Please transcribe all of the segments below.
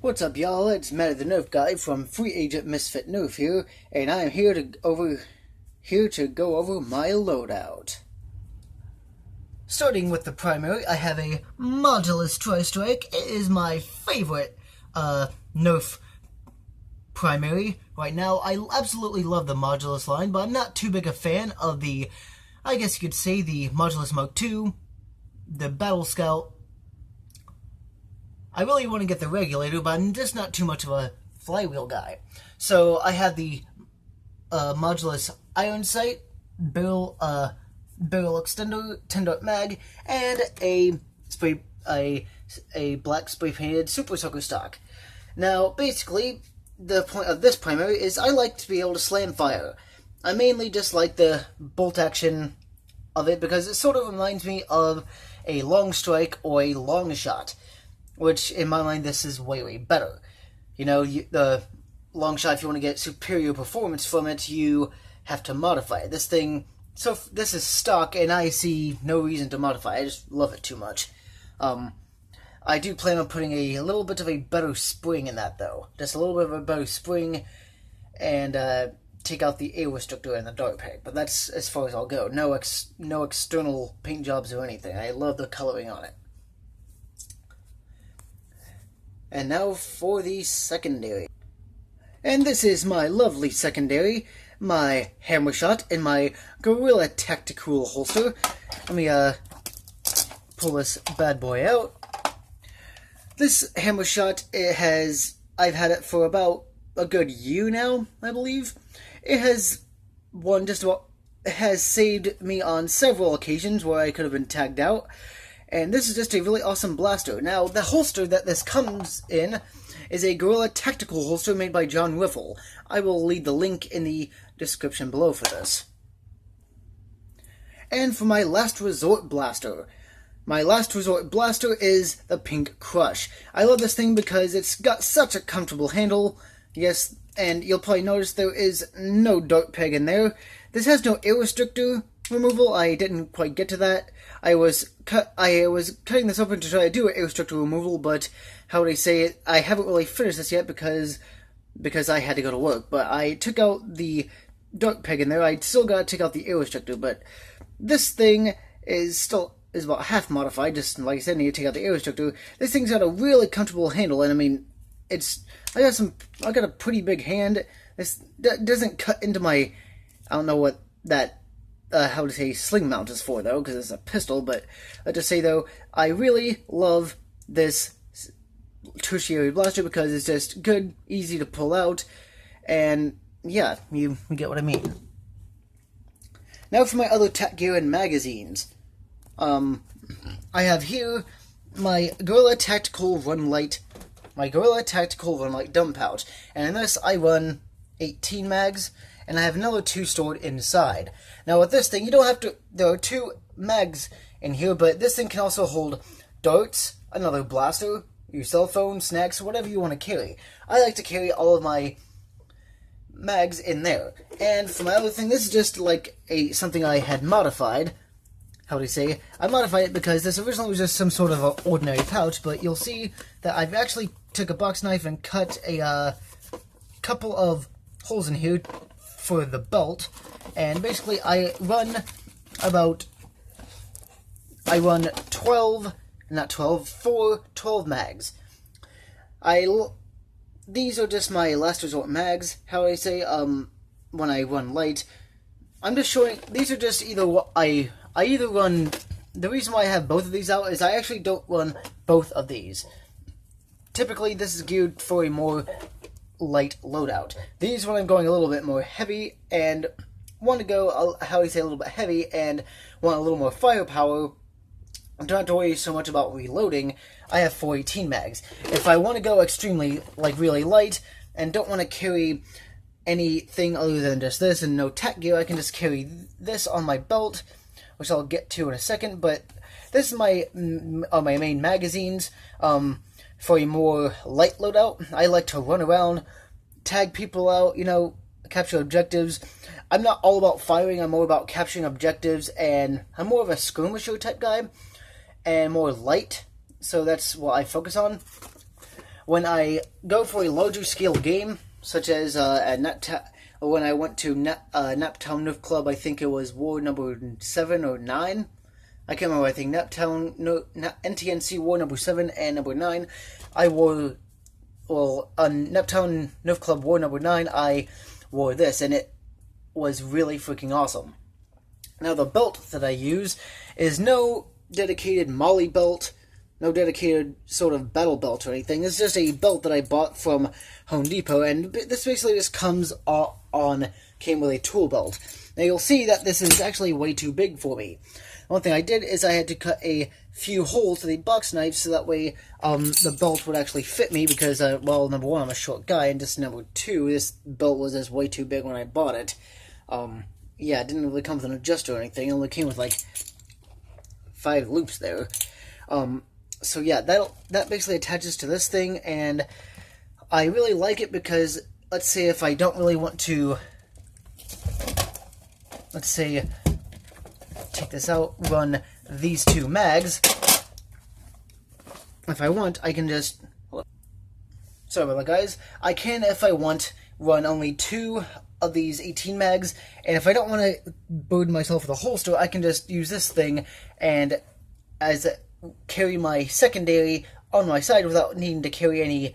What's up, y'all? It's Mattie the Nerf guy from Free Agent Misfit Nerf here, and I am here to go over my loadout. Starting with the primary, I have a Modulus Tri-Strike. It is my favorite Nerf primary right now. I absolutely love the Modulus line, but I'm not too big a fan of the, I guess you could say, the Modulus Mark II, the Battle Scout. I really want to get the Regulator, but I'm just not too much of a flywheel guy. So I have the Modulus Iron Sight, barrel extender, 10-dart mag, and a black spray painted Super Soaker stock. Now, basically, the point of this primary is I like to be able to slam fire. I mainly just like the bolt action of it because it sort of reminds me of a long strike or a long shot, which in my mind this is way better. You know, the long shot, if you want to get superior performance from it, you have to modify it. This is stock, and I see no reason to modify it. I just love it too much. I do plan on putting a little bit of a better spring in that, though. Just a little bit of a better spring, and take out the air restrictor and the dart peg. But that's as far as I'll go. No external paint jobs or anything. I love the coloring on it. And now for the secondary. And this is my lovely secondary, my hammer shot in my Gorilla Tactical holster. Let me pull this bad boy out. This hammer shot, I've had it for about a good year now, I believe. It has saved me on several occasions where I could have been tagged out. And this is just a really awesome blaster. Now, the holster that this comes in is a Gorilla Tactical holster made by John Riffle. I will leave the link in the description below for this. And for my last resort blaster. My last resort blaster is the Pink Crush. I love this thing because it's got such a comfortable handle. Yes, and you'll probably notice there is no dart peg in there. This has no air restrictor removal. I didn't quite get to that. I was cutting this open to try to do an air restrictor removal, but how would I say it? I haven't really finished this yet because I had to go to work. But I took out the dart peg in there. I still got to take out the air restrictor, but this thing is about half modified. Just like I said, I need to take out the air restrictor. This thing's got a really comfortable handle, and I mean, I got a pretty big hand. This doesn't cut into my, I don't know what that, how to say, sling mount is for, though, because it's a pistol, but let's just say, though, I really love this tertiary blaster because it's just good, easy to pull out, and yeah, you get what I mean. Now for my other tech gear and magazines. I have here my Gorilla Tactical Run Lite, dump pouch, and in this I run 18 mags, and I have another 2 stored inside. Now with this thing, you don't have to, there are 2 mags in here, but this thing can also hold darts, another blaster, your cell phone, snacks, whatever you want to carry. I like to carry all of my mags in there. And for my other thing, this is just like something I had modified. How do you say? I modified it because this originally was just some sort of an ordinary pouch, but you'll see that I've actually took a box knife and cut a couple of holes in here for the belt, and basically I run 12 mags. These are just my last resort mags. How do I say? When I run light, I'm just showing. These are just I either run. The reason why I have both of these out is I actually don't run both of these. Typically, this is geared for a more light loadout. These, when I'm going a little bit more heavy and want to go, how do you say, a little bit heavy and want a little more firepower, I don't have to worry so much about reloading. I have 418 mags. If I want to go extremely, really light and don't want to carry anything other than just this and no tech gear, I can just carry this on my belt, which I'll get to in a second. But this is my main magazines. For a more light loadout, I like to run around, tag people out, capture objectives. I'm not all about firing, I'm more about capturing objectives, and I'm more of a skirmisher type guy, and more light, so that's what I focus on. when I go for a larger scale game, such as when I went to Naptown Nerf Club, I think it was War number 7 or 9. I can't remember. I think NTNC War number 7 and number 9. I wore, well, on Naptown Nerf Club War number 9, I wore this, and it was really freaking awesome. Now, the belt that I use is no dedicated Molly belt, no dedicated sort of battle belt or anything. It's just a belt that I bought from Home Depot, and this basically just came with a tool belt. Now, you'll see that this is actually way too big for me. One thing I did is I had to cut a few holes with a box knife so that way the belt would actually fit me because, well, number one, I'm a short guy, and just number two, this belt was just way too big when I bought it. Yeah, it didn't really come with an adjuster or anything. It only came with, like, 5 loops there. So yeah, that basically attaches to this thing, and I really like it because, let's say if I don't really want to, let's say, take this out, run these 2 mags. If I want, I can just, sorry about that, guys. I can, if I want, run only 2 of these 18 mags, and if I don't want to burden myself with a holster, I can just use this thing and carry my secondary on my side without needing to carry any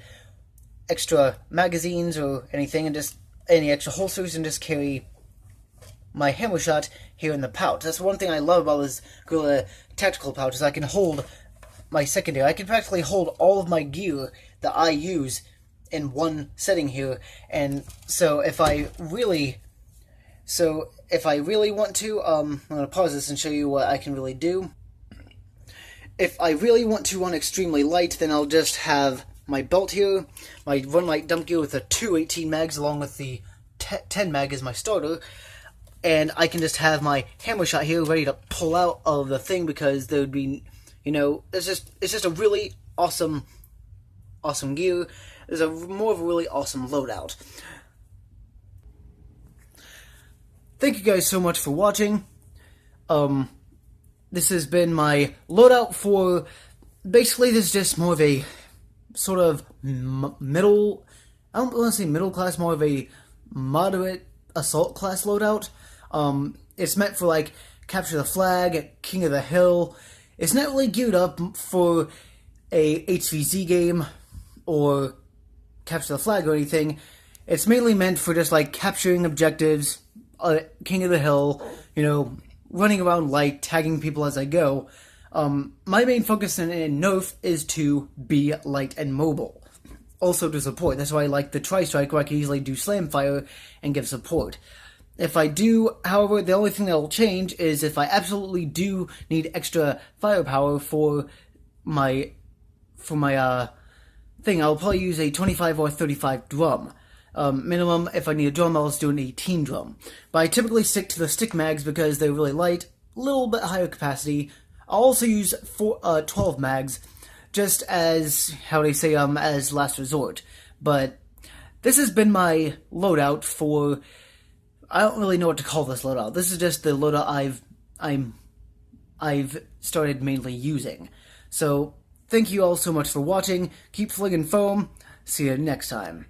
extra magazines or anything, and just any extra holsters, and just carry my hammer shot here in the pouch. That's one thing I love about this Gorilla Tactical pouch, is I can hold my secondary. I can practically hold all of my gear that I use in one setting here, and so if I really want to, I'm going to pause this and show you what I can really do. If I really want to run extremely light, then I'll just have my belt here, my run light dump gear with the 2 18 mags along with the 10 mag as my starter, and I can just have my hammer shot here ready to pull out of the thing because there would be, you know, it's just a really awesome gear. It's more of a really awesome loadout. Thank you guys so much for watching. This has been my loadout for, basically this is just more of a sort of middle, I don't want to say middle class, more of a moderate assault class loadout. It's meant for, like, Capture the Flag, King of the Hill. It's not really geared up for a HVZ game or Capture the Flag or anything. It's mainly meant for just, like, capturing objectives, King of the Hill, you know, running around light, tagging people as I go. My main focus in Nerf is to be light and mobile. Also to support. That's why I like the Tri-Strike, where I can easily do slam fire and give support. If I do, however, the only thing that will change is if I absolutely do need extra firepower for my thing, I'll probably use a 25 or 35 drum. Minimum, if I need a drum, I'll just do an 18 drum. But I typically stick to the stick mags because they're really light, a little bit higher capacity. I'll also use 12 mags, just as, how do they say, as last resort. But this has been my loadout for, I don't really know what to call this loadout. This is just the loadout I've started mainly using. So, thank you all so much for watching. Keep flinging foam. See you next time.